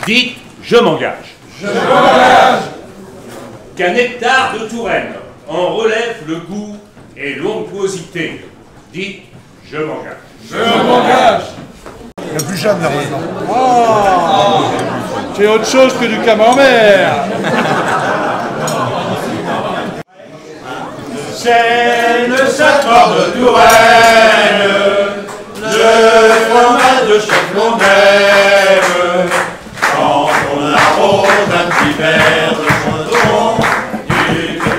Dites, je m'engage. Je m'engage. Qu'un hectare de Touraine en relève le goût et l'onctuosité. Dites, je m'engage. Je m'engage. Le plus jeune, là, maintenant. Oh, c'est autre chose que du camembert. C'est le Saint-Maur de Touraine, le fromage de chef qu'on aime. Quand on arrose un petit verre de chanson, il faut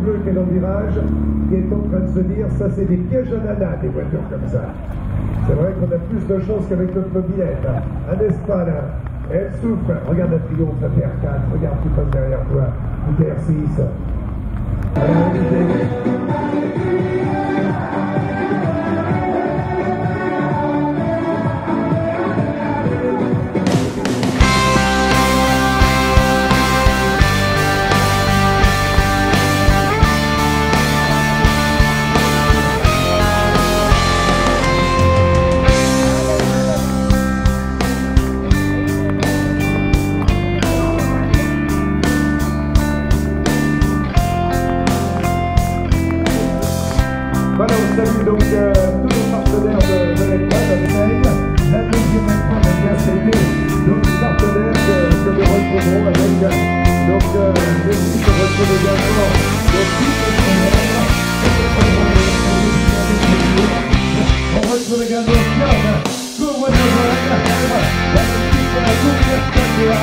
bleu qui est dans le virage, qui est en train de se dire, ça c'est des pièges à nana, des voitures comme ça. C'est vrai qu'on a plus de chance qu'avec notre mobilette. Un Espada, elle souffre. Regarde la triomphe, la PR4, regarde qui passe derrière toi, une PR6. Voilà, on salue donc tous les partenaires de l'école, la deuxième épreuve a bien cédé, donc les partenaires que nous retrouvons avec les sites de votre également, donc tous les partenaires, on retrouve également Claude, Courroie de Noël, la musique de la couverture de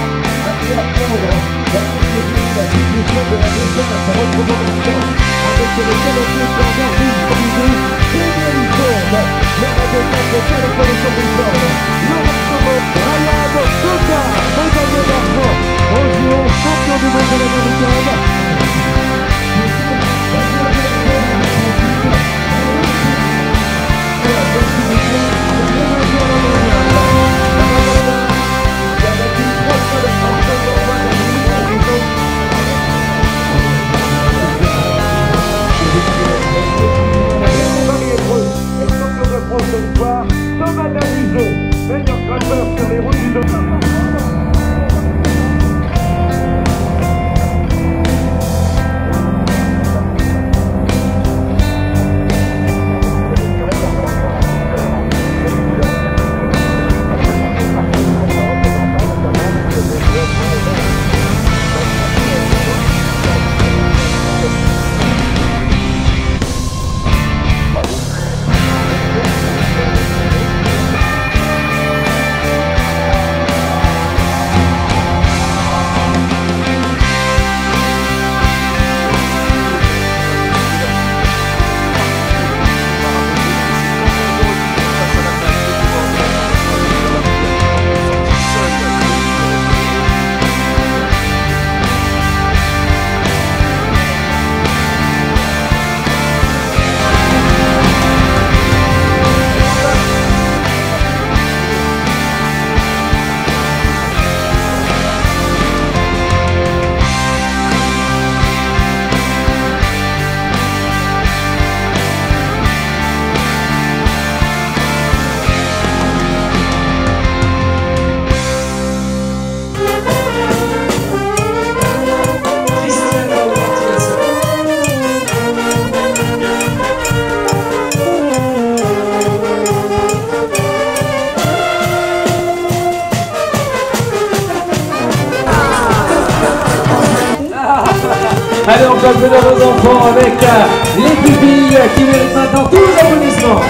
la Claude, la distribution de la maison, on retrouve avec le collectif d'organisme Thomas Daviso, meilleur grimpeur sur les routes du Dauphin. Allez, on peut applaudir vos enfants avec les pupilles qui méritent maintenant tous les applaudissements.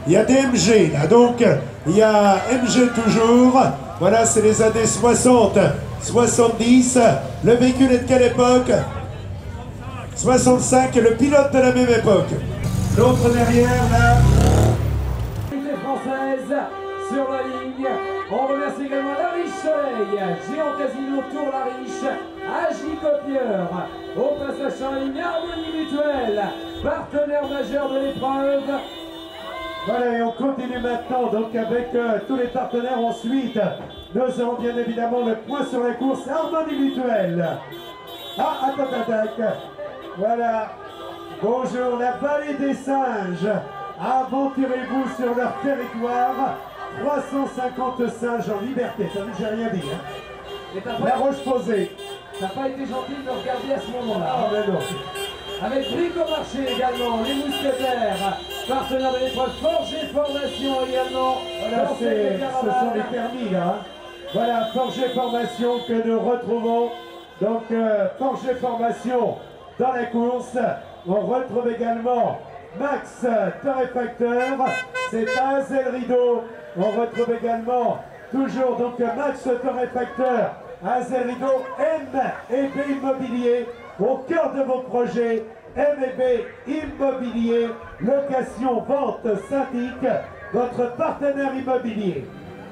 Il y a des MG là, donc il y a MG toujours, voilà c'est les années 60, 70, le véhicule est de quelle époque? 65, le pilote de la même époque. L'autre derrière là. Les Françaises sur la ligne, on remercie également la Riche Soleil, Géant Casino Tour la Riche, AJ Copieur, au passage en ligne Harmonie Mutuelle, partenaire majeur de l'épreuve. Voilà, et on continue maintenant donc avec tous les partenaires ensuite. Nous aurons bien évidemment le point sur la course Harmonie Mutuelle. Ah, attends. Voilà. Bonjour, la vallée des singes. Aventurez-vous sur leur territoire. 350 singes en liberté. T'as vu, j'ai rien dit. Hein. La Roche-Posay. T'as pas été gentil de me regarder à ce moment-là. Ah, mais non. Avec Bricomarché également, les mousquetaires, partenaires de l'épreuve Forger Formation également. Voilà, ce sont les permis là. Hein. Voilà, Forger Formation que nous retrouvons. Donc, Forger Formation dans la course. On retrouve également Max Torréfacteur, c'est Azel Rideau. On retrouve également toujours donc Max Torréfacteur, Azel Rideau, M&B Immobilier, au cœur de vos projets, M&B Immobilier, location, vente, syndic, votre partenaire immobilier.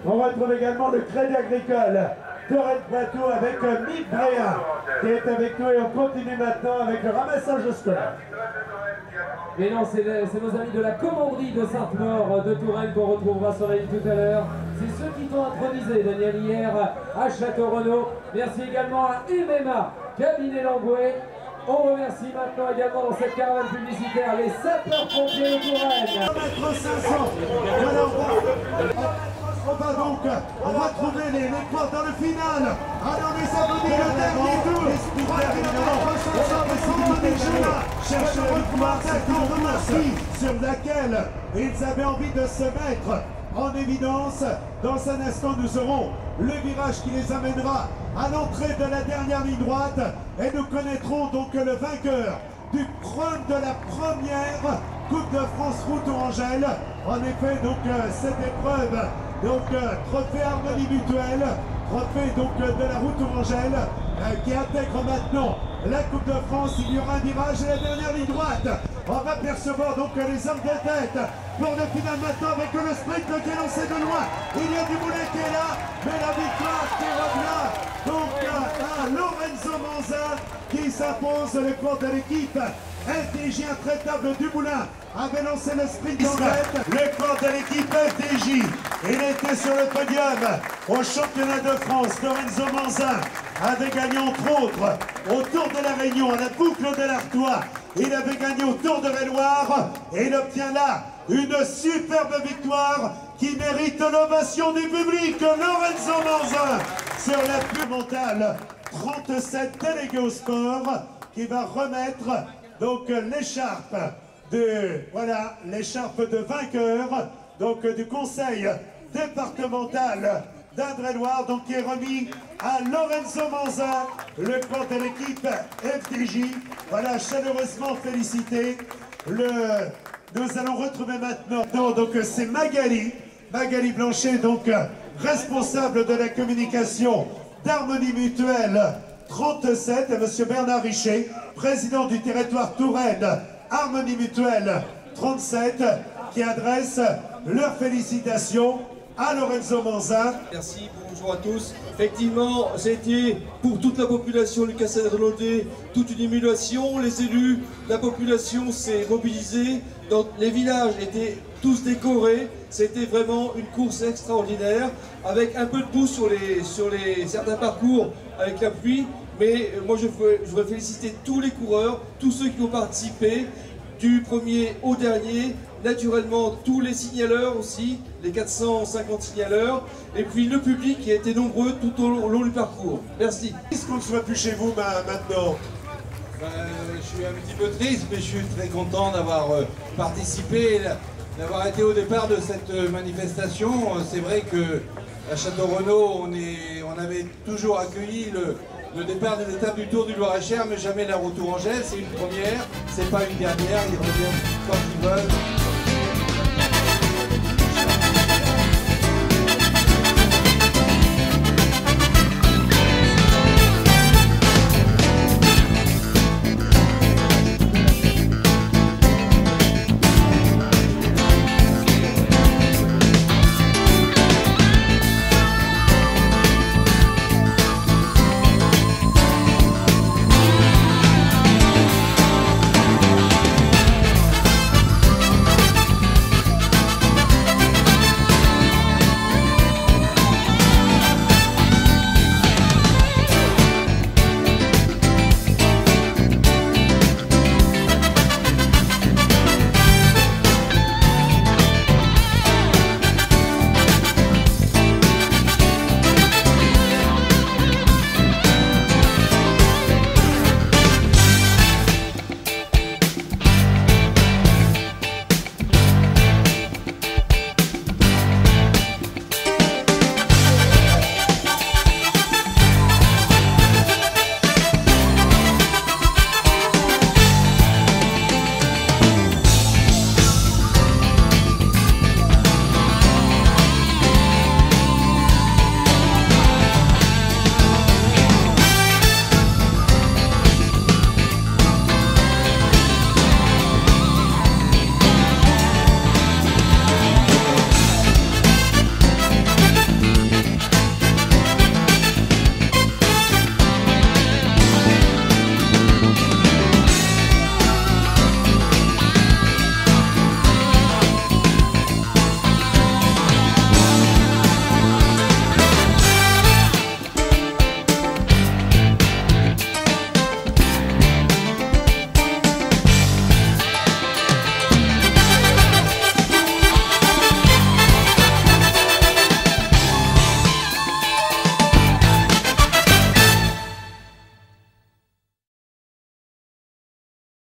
On retrouve également le Crédit Agricole, Torrent Plateau avec Mick Bréa qui est avec nous et on continue maintenant avec le ramassage scolaire. Mais non, c'est nos amis de la commanderie de Sainte-Maure de Touraine qu'on retrouvera sur la ligne tout à l'heure. C'est ceux qui t'ont intronisé, Daniel, hier à Château-Renaud. Merci également à MMA, Cabinet Langouet. On remercie maintenant également dans cette caravane publicitaire les sapeurs-pompiers de Touraine. 500. Voilà, on va donc retrouver les points dans le final. Alors les applaudissements, le dernier tour. Cherche le pouvoir de Marcy sur laquelle ils avaient envie de se mettre en évidence. Dans un instant, nous aurons le virage qui les amènera à l'entrée de la dernière ligne droite et nous connaîtrons donc le vainqueur du trône de la première Coupe de France Route Tourangelle. En effet, donc cette épreuve, donc trophée Harmonie Mutuelle, trophée donc de la Route Tourangelle qui intègre maintenant la Coupe de France. Il y aura un virage et la dernière ligne droite. On va percevoir donc les hommes de tête pour le final maintenant avec le sprint qui est lancé de loin. Il y a du boulet qui est là, mais la victoire qui revient donc à Lorenzo Manzin qui s'impose. Le corps de l'équipe FDJ intraitable du Moulin avait lancé le sprint en tête. Le corps de l'équipe FDJ, il était sur le podium au championnat de France. Lorenzo Manzin avait gagné entre autres au Tour de la Réunion, à la boucle de l'Artois. Il avait gagné au Tour de Réloir et il obtient là une superbe victoire qui mérite l'ovation du public. Lorenzo Manzin sur la plus mentale 37 délégués au sport qui va remettre donc l'écharpe de l'écharpe de vainqueur donc du conseil départemental d'Indre-et-Loire, donc qui est remis à Lorenzo Manzin, le corps de l'équipe FDJ. Voilà, chaleureusement félicité. Nous allons retrouver maintenant, donc c'est Magali Blanchet, donc responsable de la communication d'Harmonie Mutuelle 37, et monsieur Bernard Richer, président du territoire Touraine Harmonie Mutuelle 37, qui adresse leurs félicitations à Lorenzo Manzin. Merci, bonjour à tous. Effectivement, c'était pour toute la population du Castel-Renaudais toute une émulation. Les élus, la population s'est mobilisée. Donc, les villages étaient tous décorés. C'était vraiment une course extraordinaire, avec un peu de boue sur certains parcours avec la pluie. Mais moi, je voudrais féliciter tous les coureurs, tous ceux qui ont participé, du premier au dernier. Naturellement, tous les signaleurs aussi, les 450 signaleurs, et puis le public qui a été nombreux tout au long du parcours. Merci. Est-ce qu'on ne soit plus chez vous maintenant? Je suis un petit peu triste, mais je suis très content d'avoir participé, d'avoir été au départ de cette manifestation. C'est vrai que à Château-Renaud, on avait toujours accueilli le départ de l'étape du Tour du Loir-et-Cher, mais jamais la Route Tourangelle. C'est une première, c'est pas une dernière, ils reviennent quand ils veulent.